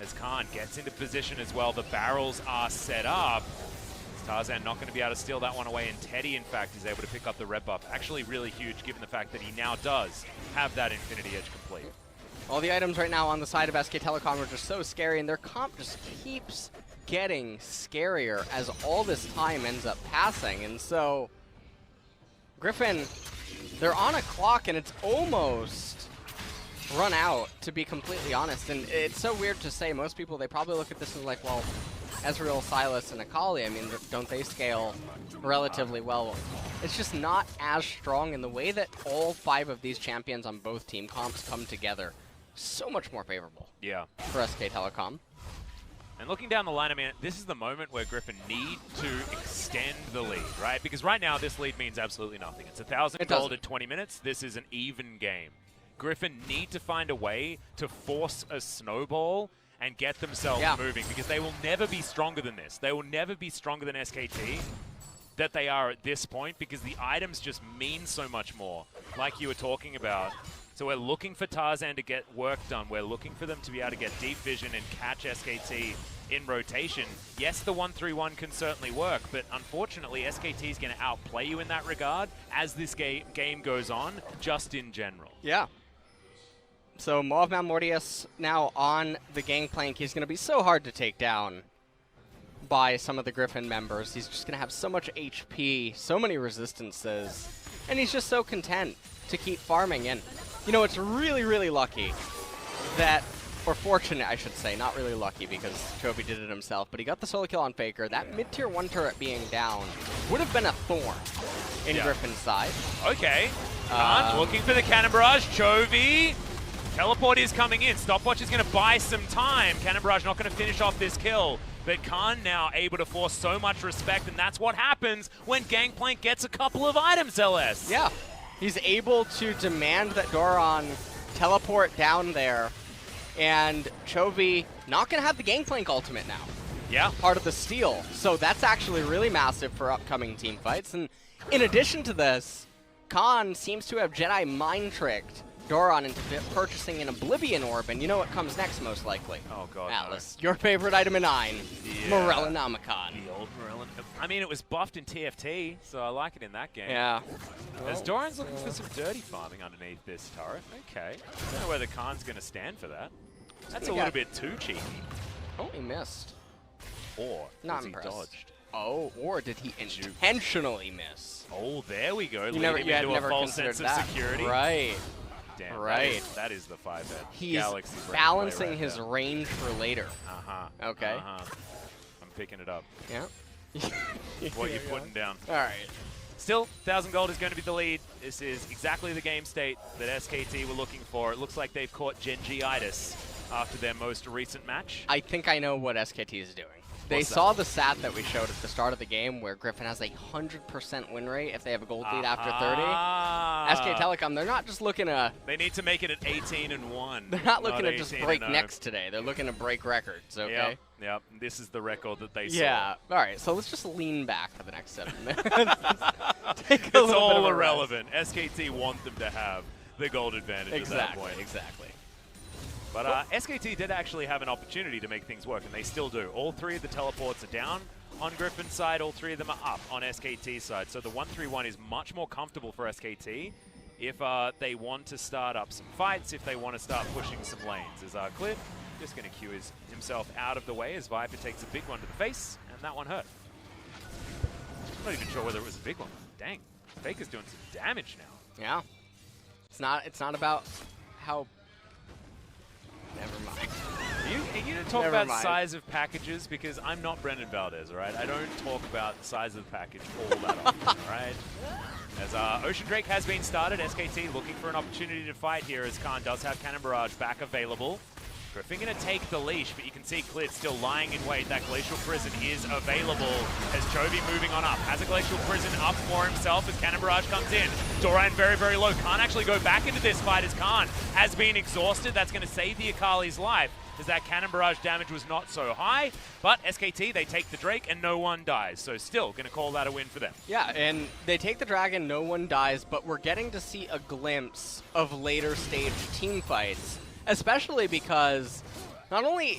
as Kahn gets into position as well. The barrels are set up. Tarzan not going to be able to steal that one away, and Teddy, in fact, is able to pick up the red buff. Actually really huge, given the fact that he now does have that Infinity Edge complete. All the items right now on the side of SK Telecom are just so scary, and their comp just keeps getting scarier as all this time ends up passing. And so, Griffin, they're on a clock, and it's almost run out, to be completely honest. And it's so weird to say. Most people, they probably look at this and like, well, Ezreal, Sylas, and Akali, I mean, don't they scale relatively well? It's just not as strong in the way that all 5 of these champions on both team comps come together. So much more favorable for SK Telecom. And looking down the line, I mean, this is the moment where Griffin need to extend the lead, right? Because right now, this lead means absolutely nothing. It's 1,000 gold at 20 minutes. This is an even game. Griffin need to find a way to force a snowball and get themselves moving, because they will never be stronger than this. They will never be stronger than SKT that they are at this point, because the items just mean so much more, like you were talking about. So we're looking for Tarzan to get work done. We're looking for them to be able to get deep vision and catch SKT in rotation. Yes, the 1-3-1 can certainly work, but unfortunately, SKT is going to outplay you in that regard as this game goes on, just in general. Yeah. so Movman Mortius now on the Gangplank. He's going to be so hard to take down by some of the Griffin members. He's just going to have so much HP, so many resistances, and he's just so content to keep farming. And, you know, it's really, really lucky that, or fortunate, I should say, not really lucky because Chovy did it himself, but he got the solo kill on FLICKR. That mid-tier 1 turret being down would have been a thorn in Griffin's side. Okay. Kahn looking for the cannon barrage. Chovy. Teleport is coming in. Stopwatch is going to buy some time. Cannon barrage not going to finish off this kill. But Kahn now able to force so much respect, and that's what happens when Gangplank gets a couple of items, LS. Yeah. He's able to demand that Doran teleport down there, and Chovy not going to have the Gangplank ultimate now. Yeah. Part of the steal. So that's actually really massive for upcoming team fights. And in addition to this, Kahn seems to have Jedi mind-tricked Doran into purchasing an Oblivion Orb, and you know what comes next, most likely. Oh, God, Atlas, your favorite item in 9, Morellonomicon. The old Morellan. I mean, it was buffed in TFT, so I like it in that game. Yeah. As Doran's looking for some dirty farming underneath this turret. Okay. I don't know whether Khan's going to stand for that. That's a little bit too cheeky. Oh, he missed. Or Not was he impressed. dodged? Oh, or did he intentionally miss? Oh, there we go. You Leading had into a never false sense considered of that. security. Right. Damn, Right. That is the 5-head. He's Galaxy balancing right his there. range for later. Uh-huh. Okay. Uh-huh. I'm picking it up. Yeah. What you're putting down. All right. Still, 1,000 gold is going to be the lead. This is exactly the game state that SKT were looking for. It looks like they've caught Genji-itis after their most recent match. I think I know what SKT is doing. They What's that? saw the stat that we showed at the start of the game where Griffin has a 100% win rate if they have a gold lead after 30. SK Telecom, they're not just looking to... They need to make it at 18-1. They're not looking to just break 18-0. necks today. They're looking to break records, okay? Yep. This is the record that they saw. Yeah. All right, so let's just lean back for the next 7 minutes. Take a It's little bit all of a irrelevant. SKT want them to have the gold advantage at that point. Exactly. But SKT did actually have an opportunity to make things work, and they still do. All 3 of the teleports are down on Griffin's side. All 3 of them are up on SKT's side. So the 1-3-1 is much more comfortable for SKT if they want to start up some fights, if they want to start pushing some lanes. As Clid just going to queue himself out of the way as Viper takes a big one to the face, and that one hurt. I'm not even sure whether it was a big one. Dang, Faker's doing some damage now. Yeah. It's not about how... Never mind. Are you going to talk about size of packages? Because I'm not Brendan Valdez, all right? I don't talk about the size of the package all that often, all right? As Ocean Drake has been started, SKT looking for an opportunity to fight here as Kahn does have Cannon Barrage back available. Griffin going to take the leash, but you can see Clid still lying in wait. That Glacial Prison is available as Chovy moving on up. Has a Glacial Prison up for himself as Cannon Barrage comes in. Doran very, very low. Can't actually go back into this fight as Kahn has been exhausted. That's going to save the Akali's life as that Cannon Barrage damage was not so high. But SKT, they take the Drake and no one dies. So still going to call that a win for them. Yeah, and they take the Dragon, no one dies, but we're getting to see a glimpse of later stage team fights. Especially because not only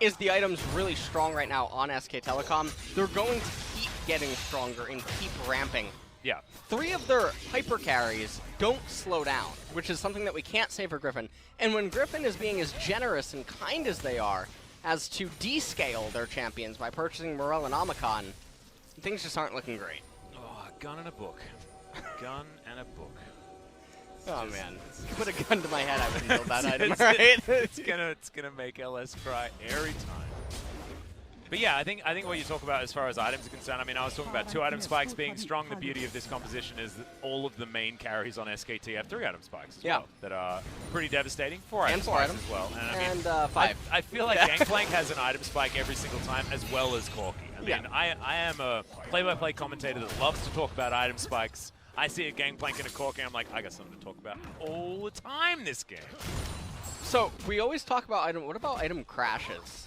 is the items really strong right now on SK Telecom, they're going to keep getting stronger and keep ramping. Yeah. 3 of their hyper carries don't slow down, which is something that we can't say for Griffin. And when Griffin is being as generous and kind as they are as to descale their champions by purchasing Morellonomicon, things just aren't looking great. Oh, a gun and a book. Gun and a book. Oh man, put a gun to my head, I wouldn't build that item, right? It's gonna make LS cry every time. But yeah, I think what you talk about as far as items are concerned, I mean, I was talking about 2 item spikes being strong. The beauty of this composition is that all of the main carries on SKT have 3 item spikes as well that are pretty devastating. 4 item spikes as well. And I mean, 5. I feel like Gangplank has an item spike every single time, as well as Corky. I mean, I am a play-by-play commentator that loves to talk about item spikes. I see a Gangplank and a Corky, I'm like, I got something to talk about all the time this game. So, we always talk about item, what about item crashes?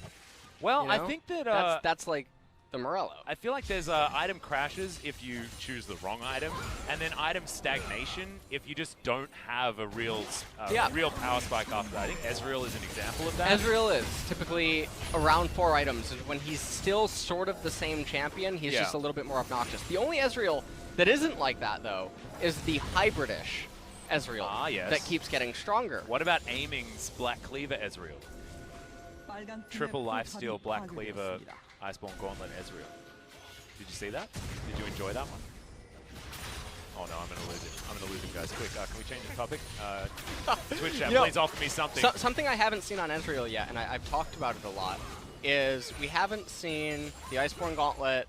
Well, You know? I think that... that's like the Morello. I feel like there's item crashes if you choose the wrong item, and then item stagnation if you just don't have a real power spike after that. I think Ezreal is an example of that. Ezreal is typically around 4 items, and when he's still sort of the same champion, he's just a little bit more obnoxious. The only Ezreal that isn't like that, though, is the Hybridish Ezreal yes. that keeps getting stronger. What about Aiming's Black Cleaver Ezreal? Triple lifesteal, Black Cleaver, Iceborne Gauntlet Ezreal. Did you see that? Did you enjoy that one? Oh no, I'm gonna lose it. I'm gonna lose it, guys. Quick, can we change the topic? Twitch chat, please offer me something. Something I haven't seen on Ezreal yet, and I've talked about it a lot, is we haven't seen the Iceborne Gauntlet,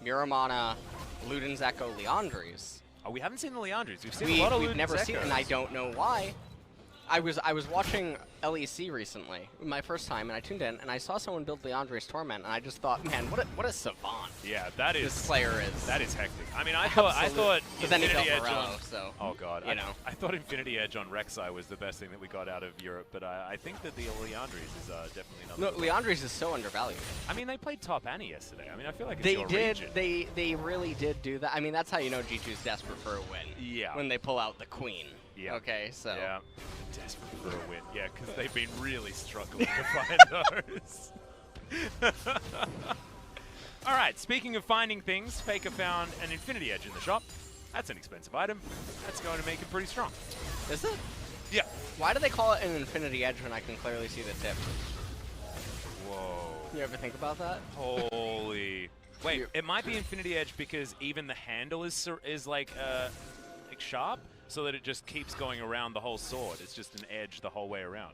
Miramana, Luden's Echo, Liandry's. Oh, we haven't seen the Liandry's. We've seen a lot of Luden's We've never seen it, Echoes. and I don't know why. I was watching LEC recently, my first time, and I tuned in, and I saw someone build Liandry's Torment, and I just thought, man, what a savant! Yeah, that is. This player is. That is hectic. I mean, I thought But then he Infinity felt Edge Morello, on. so. Oh god, you know. I thought Infinity Edge on Rek'Sai was the best thing that we got out of Europe, but I think that the Liandry's is definitely not. No, Liandry's is so undervalued. I mean, they played top Annie yesterday. I mean, I feel like it's They your did. region. They really did do that. I mean, that's how you know G2's desperate for a win. Yeah. When they pull out the queen. Yeah. Okay, so. Yeah. Desperate for a win. Yeah, because they've been really struggling to find those. All right, speaking of finding things, FLICKR found an Infinity Edge in the shop. That's an expensive item. That's going to make it pretty strong. Is it? Yeah. Why do they call it an Infinity Edge when I can clearly see the tip? Whoa. You ever think about that? Holy. Wait, it might be Infinity Edge because even the handle is like sharp, so that it just keeps going around the whole sword. It's just an edge the whole way around.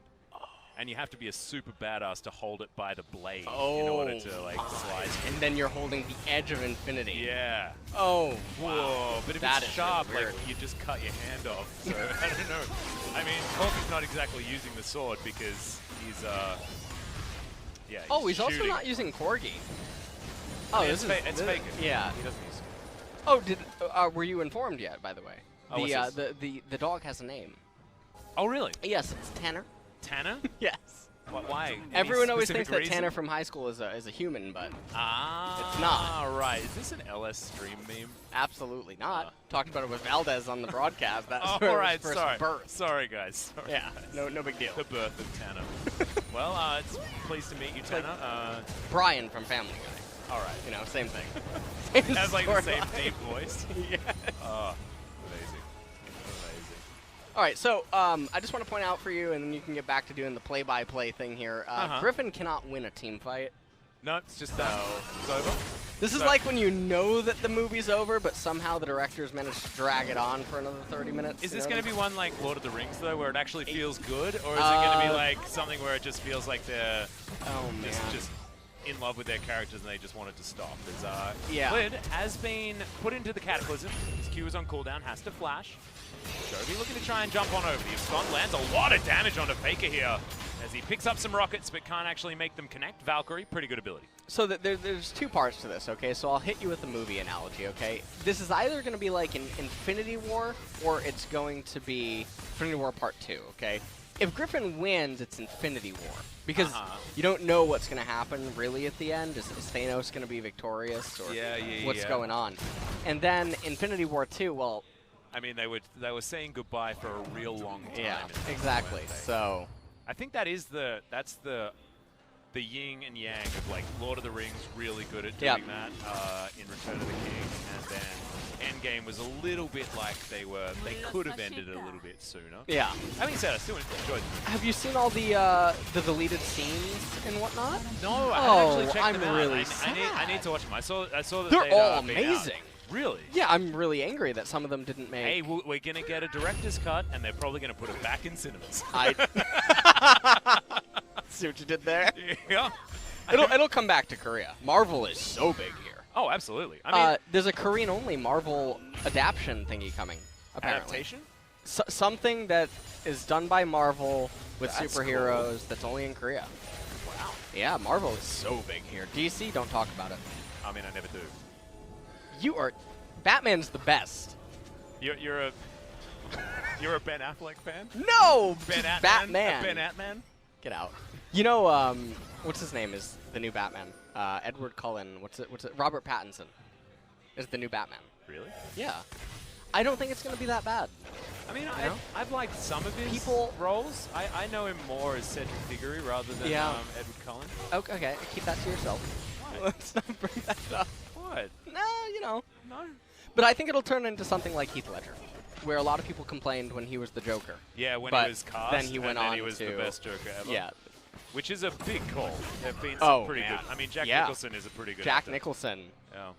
And you have to be a super badass to hold it by the blade in order to like slice. And then you're holding the edge of infinity. Yeah. Oh, Whoa. wow. But if That it's is sharp, really like weird. you just cut your hand off. So I don't know. I mean, Corky's not exactly using the sword because he's yeah. He's also not using Corgi. Oh, it's FLICKR. Yeah. He doesn't use. Oh, were you informed yet? By the way, Oh, what's this? the dog has a name. Oh really? Yes, it's Tanner. Tanner? Yes. Why? Any Everyone always specific thinks that reason? Tanner from high school is a human, but Ah, it's not. Right. Is this an LS stream meme? absolutely not. Talked about it with Valdez on the broadcast. That's Oh, where all it right. was first Sorry. birth. Sorry, guys. Sorry, Yeah, guys. no big deal. The birth of Tanner. Well, it's pleased to meet you, Tanner. Brian from Family Guy. All right. You know, same thing. Has like the same storyline. deep voice. Yeah. Oh, amazing. Amazing. All right, so I just want to point out for you, and then you can get back to doing the play-by-play thing here. Griffin cannot win a team fight. No, it's just that. It's over. This is like when you know that the movie's over, but somehow the directors managed to drag it on for another 30 minutes. Is this going to be one like Lord of the Rings, though, where it actually feels good? Or is it going to be like something where it just feels like they're just in love with their characters and they just want it to stop? Clid has been put into the Cataclysm. His Q is on cooldown, has to flash. Chovy looking to try and jump on over. The Stunt lands a lot of damage onto FLICKR here as he picks up some rockets but can't actually make them connect. Valkyrie, pretty good ability. So there's two parts to this, okay? So I'll hit you with the movie analogy, okay? This is either going to be like an Infinity War or it's going to be Infinity War Part 2, okay? If Griffin wins, it's Infinity War. Because you don't know what's going to happen really at the end. Is Thanos going to be victorious or what's going on? And then Infinity War 2, well... I mean, they were saying goodbye for a real long time. Yeah, exactly. So I think that's the yin and yang of like Lord of the Rings, really good at doing that in Return of the King, and then Endgame was a little bit like they could have ended it a little bit sooner. Yeah. Having said, I still enjoyed it. Have you seen all the deleted scenes and whatnot? No, I haven't actually checked I'm them out. really I need to watch them. I saw that they're all been out. amazing. Really? Yeah, I'm really angry that some of them didn't make. Hey, we're going to get a director's cut, and they're probably going to put it back in cinemas. See what you did there? Yeah. It'll come back to Korea. Marvel is so big here. Oh, absolutely. I mean, there's a Korean-only Marvel adaptation thingy coming, apparently. Adaptation? Something that is done by Marvel with That's superheroes that's only in Korea. Wow. Yeah, Marvel is so big here. DC, don't talk about it. I mean, I never do. Batman's the best. You're a Ben Affleck fan? No! Ben Atman? Batman. Ben Atman? Get out. You know, what's his name is the new Batman? Edward Cullen. What's it? Robert Pattinson is the new Batman. Really? Yeah. I don't think it's going to be that bad. I mean, You know? I've liked some of his roles. I know him more as Cedric Diggory rather than Edward Cullen. Okay, keep that to yourself. Why? Let's not bring that up. What? No, you know. No. But I think it'll turn into something like Heath Ledger. where a lot of people complained when he was the Joker. Yeah, when But he was cast, then he went and on then he was to the best Joker ever. Yeah. Which is a big call. There have been some pretty man. good. I mean, Jack Yeah. Nicholson is a pretty good Jack actor. Nicholson. Yeah.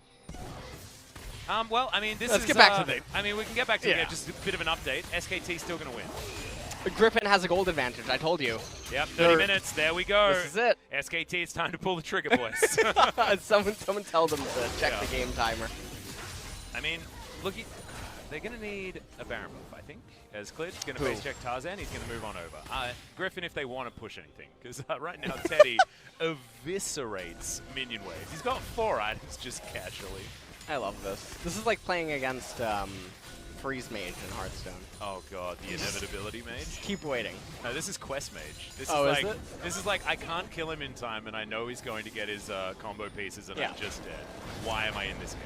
Well, I mean, Let's get back to the game. I mean, we can get back to Yeah. the game. Just a bit of an update. SKT still going to win. Griffin has a gold advantage, I told you. Yep, 30 minutes. There we go. This is it. SKT, it's time to pull the trigger, boys. Someone tell them to check the game timer. I mean, look, they're going to need a Baron buff, I think. As Clid's going to face check Tarzan, he's going to move on over. Griffin, if they want to push anything, because right now Teddy eviscerates minion wave. He's got 4 items just casually. I love this. This is like playing against Freeze Mage in Hearthstone. Oh god, the inevitability mage. Keep waiting. No, this is Quest Mage. This Oh, is is like it? this is like I can't kill him in time, and I know he's going to get his combo pieces, and I'm just dead. Why am I in this game?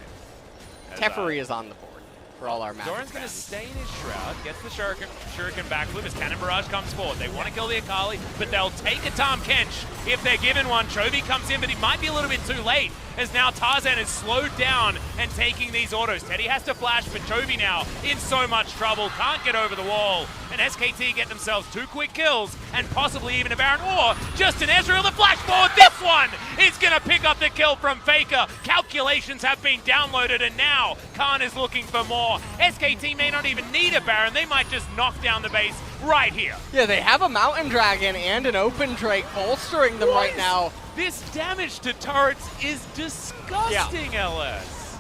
Teferi is on the board for all our Magic Doran's going to fans. stay in his Shroud, gets the Shuriken backflip as Cannon Barrage comes forward. They want to kill the Akali, but they'll take a Tahm Kench if they're given one. Chovy comes in, but he might be a little bit too late, as now Tarzan is slowed down and taking these autos. Teddy has to flash, but Chovy now in so much trouble, can't get over the wall. And SKT get themselves 2 quick kills, and possibly even a Baron, or just an Ezreal the flash forward. This one is going to pick up the kill from FLICKR. Calculations have been downloaded, and now Kahn is looking for more. SKT may not even need a Baron, they might just knock down the base right here. Yeah, they have a Mountain Dragon and an Open Drake bolstering them right now. This damage to turrets is disgusting, LS.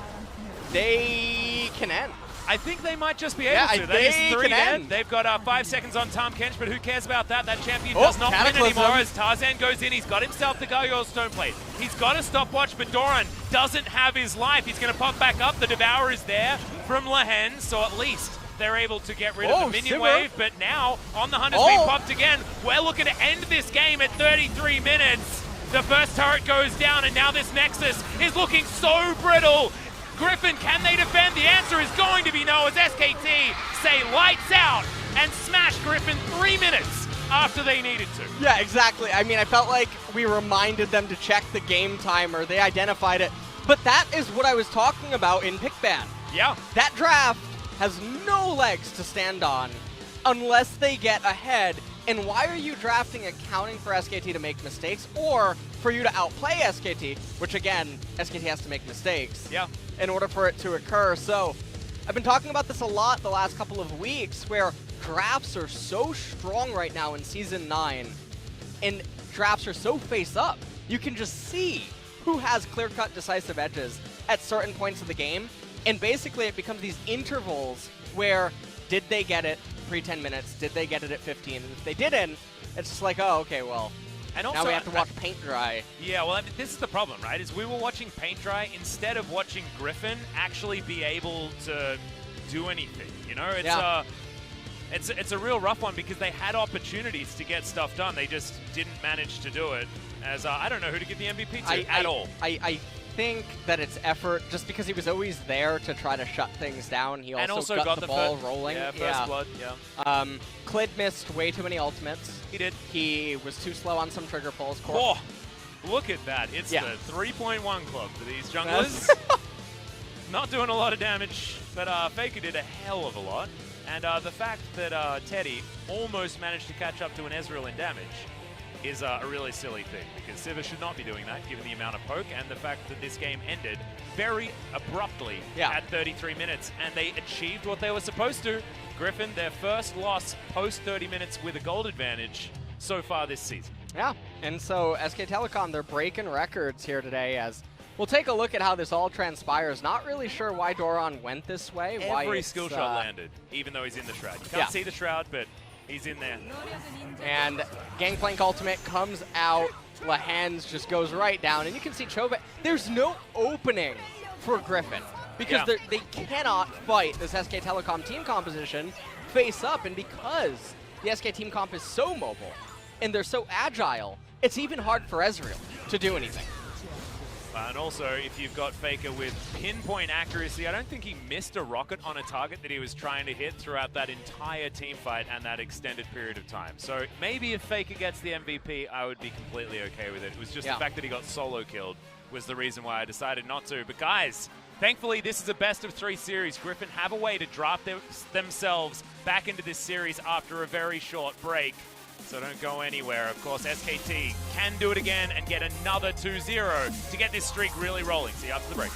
They can end. I think they might just be able to. That is they 3 can dead. end. They've got 5 seconds on Tahm Kench, but who cares about that? That champion does not win Cataclysm. anymore as Tarzan goes in. He's got himself the Gargoyle Stoneplate. He's got a stopwatch, but Doran doesn't have his life. He's going to pop back up. The Devourer is there from Lehends, so at least they're able to get rid of the minion wave. But now, on the Hunter's being popped again. We're looking to end this game at 33 minutes. The first turret goes down, and now this Nexus is looking so brittle. Griffin, can they defend? The answer is going to be no, as SKT say lights out and smash Griffin 3 minutes after they needed to. Yeah, exactly. I mean, I felt like we reminded them to check the game timer. They identified it. But that is what I was talking about in Pick Ban. Yeah. That draft has no legs to stand on unless they get ahead. And why are you drafting accounting for SKT to make mistakes or for you to outplay SKT, which again, SKT has to make mistakes in order for it to occur. So I've been talking about this a lot the last couple of weeks where drafts are so strong right now in Season 9 and drafts are so face up. You can just see who has clear-cut decisive edges at certain points of the game. And basically it becomes these intervals where did they get it pre-10 minutes? Did they get it at 15? And if they didn't, it's just like, oh, okay, well, and also, now we have to watch paint dry. Yeah, well, I mean, this is the problem, right? Is we were watching paint dry instead of watching Griffin actually be able to do anything. You know, it's a real rough one because they had opportunities to get stuff done. They just didn't manage to do it. As I don't know who to give the MVP to at all. I think that it's effort, just because he was always there to try to shut things down. He also got the ball rolling. Yeah, first blood, yeah. Clid missed way too many ultimates. He did. He was too slow on some trigger pulls. Oh, look at that. It's the 3.1 club for these junglers. Not doing a lot of damage, but FLICKR did a hell of a lot. And the fact that Teddy almost managed to catch up to an Ezreal in damage is a really silly thing, because Sivir should not be doing that given the amount of poke and the fact that this game ended very abruptly at 33 minutes, and they achieved what they were supposed to. Griffin, their first loss post 30 minutes with a gold advantage so far this season. Yeah, and so SK Telecom, they're breaking records here today as we'll take a look at how this all transpires. Not really sure why Doran went this way. Every skill shot landed, even though he's in the Shroud. You can't see the Shroud, but he's in there. And Gangplank ultimate comes out. Lehends just goes right down. And you can see Chovy. There's no opening for Griffin because they cannot fight this SK Telecom team composition face up. And because the SK team comp is so mobile and they're so agile, it's even hard for Ezreal to do anything. And also, if you've got FLICKR with pinpoint accuracy, I don't think he missed a rocket on a target that he was trying to hit throughout that entire team fight and that extended period of time. So maybe if FLICKR gets the MVP, I would be completely okay with it. It was just the fact that he got solo killed was the reason why I decided not to. But guys, Thankfully, this is a best-of-3 series. Griffin have a way to draft themselves back into this series after a very short break. So don't go anywhere. Of course, SKT can do it again and get another 2-0 to get this streak really rolling. See you after the break.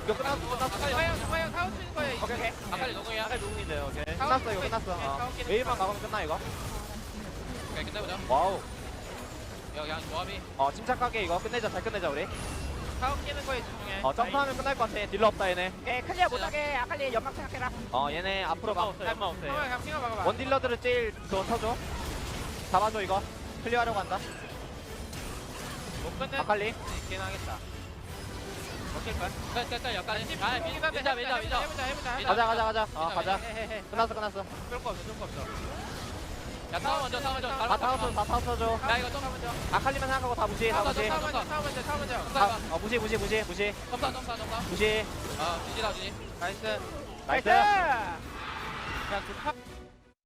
이거 끝났어. 화영 타워 치는 거야. 오케이. 아칼리 노공이야. 아까 누군인데, 오케이. 타워 끝났어, 이거 끝났어. 타워 끼는 웨이만 막으면 끝나, 이거. 오케이, 끝내보자. 와우. 야, 그냥 조합이 침착하게 이거 끝내자, 잘 끝내자, 우리. 타워 끼는 거에 집중해. 점프하면 끝날 것 같아. 딜러 없다, 얘네. 예, 클리어 못하게 아칼리 연막 생각해라. 얘네 앞으로 가. 탈마 없어요. 형아, 그냥 핑어 막아봐. 원딜러들을 제일 더 쳐줘. 잡아줘, 이거. 클리어하려고 한다. 못 끝내. 아칼리. 있긴 하겠다. 오케이, 끝, 약간. 밀자. 가자. 가자. 해. 끝났어. 그럴 거 없어. 야, 타워 먼저. 다 타워 줘. 야, 이거 좀 먼저. 아칼리만 생각하고 다 무시해, 다 무시해. 타워 먼저. 무시. 점사. 무시. 지지. 나이스. 나이스. 그냥 그 탑